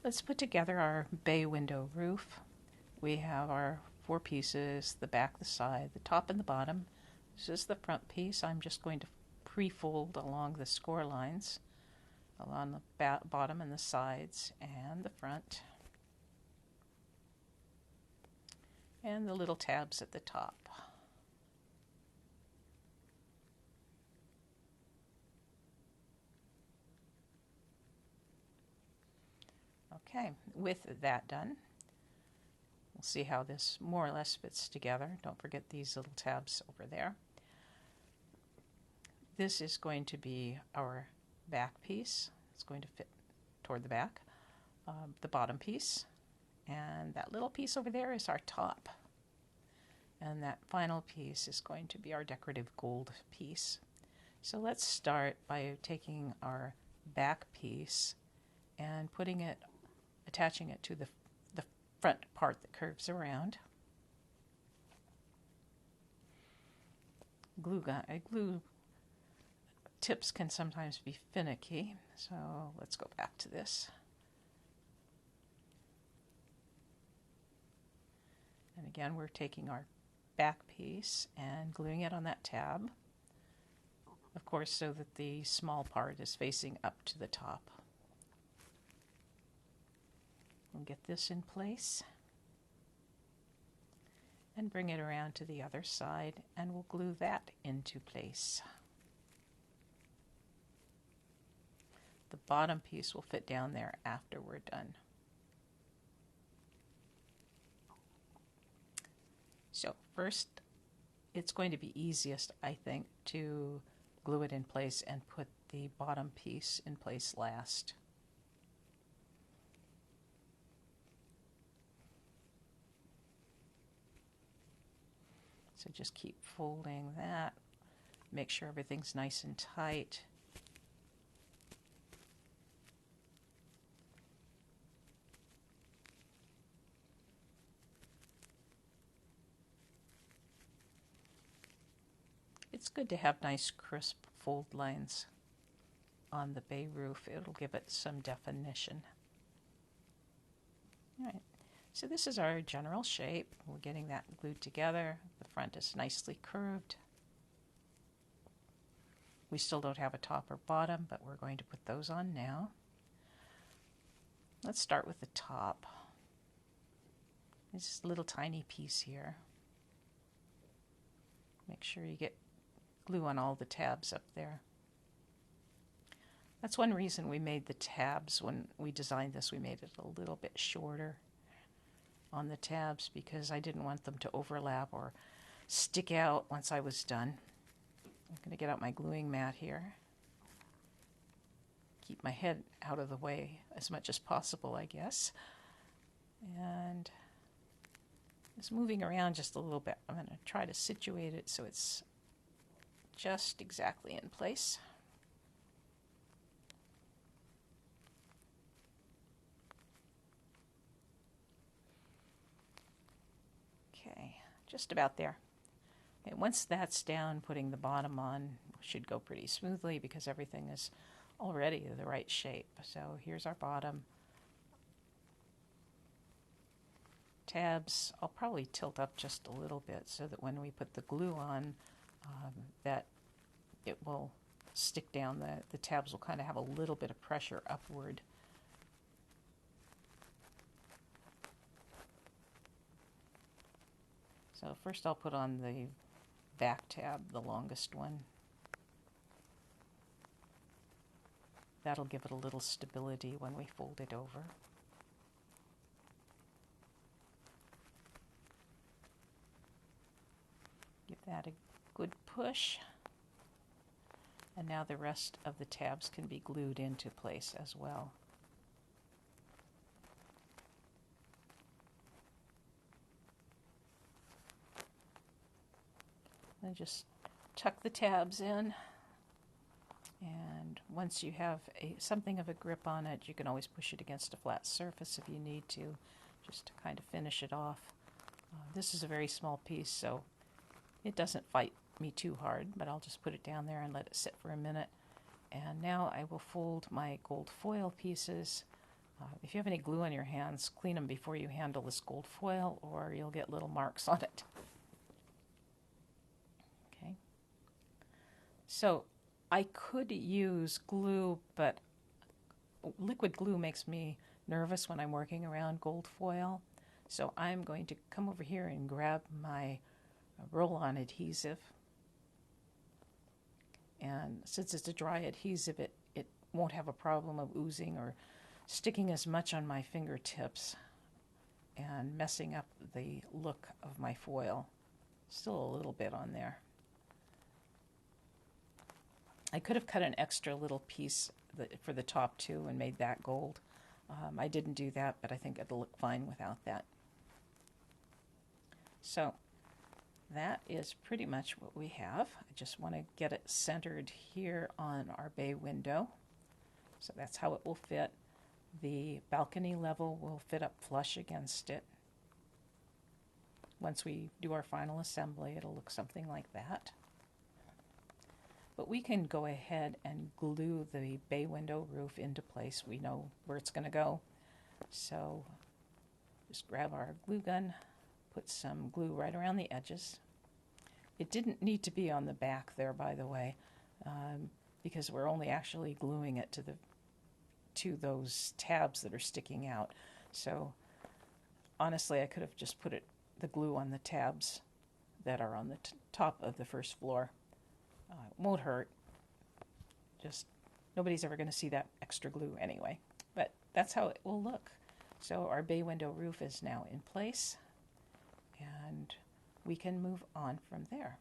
Let's put together our bay window roof. We have our four pieces, the back, the side, the top, and the bottom. This is the front piece. I'm just going to pre-fold along the score lines, along the bottom and the sides and the front, and the little tabs at the top. Okay, with that done, we'll see how this more or less fits together. Don't forget these little tabs over there. This is going to be our back piece. It's going to fit toward the back. The bottom piece, and that little piece over there is our top. And that final piece is going to be our decorative gold piece. So let's start by taking our back piece and attaching it to the front part that curves around. Glue tips can sometimes be finicky, so let's go back to this. And again, we're taking our back piece and gluing it on that tab, of course, so that the small part is facing up to the top. We'll get this in place and bring it around to the other side, and we'll glue that into place. The bottom piece will fit down there after we're done. So first, it's going to be easiest, I think, to glue it in place and put the bottom piece in place last. So just keep folding that. Make sure everything's nice and tight. It's good to have nice crisp fold lines on the bay roof. It'll give it some definition. All right, so this is our general shape. We're getting that glued together. The front is nicely curved. We still don't have a top or bottom, but we're going to put those on now. Let's start with the top. This little tiny piece here. Make sure you get glue on all the tabs up there. That's one reason we made the tabs when we designed this. We made it a little bit shorter on the tabs because I didn't want them to overlap or stick out once I was done. I'm going to get out my gluing mat here. Keep my head out of the way as much as possible, I guess. And it's moving around just a little bit. I'm going to try to situate it so it's just exactly in place. Okay, just about there. Okay, once that's down, putting the bottom on should go pretty smoothly because everything is already the right shape. So here's our bottom. Tabs, I'll probably tilt up just a little bit so that when we put the glue on, that it will stick down. The tabs will kind of have a little bit of pressure upward. So first I'll put on the back tab, the longest one. That'll give it a little stability when we fold it over. Give that a good push. And now the rest of the tabs can be glued into place as well. And just tuck the tabs in, and once you have something of a grip on it, you can always push it against a flat surface if you need to, just to kind of finish it off. This is a very small piece, so it doesn't fight me too hard, but I'll just put it down there and let it sit for a minute. And now I will fold my gold foil pieces If you have any glue on your hands, clean them before you handle this gold foil or you'll get little marks on it. Okay. So I could use glue, but liquid glue makes me nervous when I'm working around gold foil. So I'm going to come over here and grab my roll-on adhesive. And since it's a dry adhesive, it won't have a problem of oozing or sticking as much on my fingertips and messing up the look of my foil. Still a little bit on there. I could have cut an extra little piece for the top too and made that gold. I didn't do that, but I think it'll look fine without that. So that is pretty much what we have. I just want to get it centered here on our bay window. So that's how it will fit. The balcony level will fit up flush against it. Once we do our final assembly, it'll look something like that. But we can go ahead and glue the bay window roof into place. We know where it's going to go. So just grab our glue gun, put some glue right around the edges. It didn't need to be on the back there, by the way, because we're only actually gluing it to those tabs that are sticking out. So honestly, I could have just put the glue on the tabs that are on the top of the first floor. It won't hurt. Just nobody's ever going to see that extra glue anyway. But that's how it will look. So our bay window roof is now in place, and we can move on from there.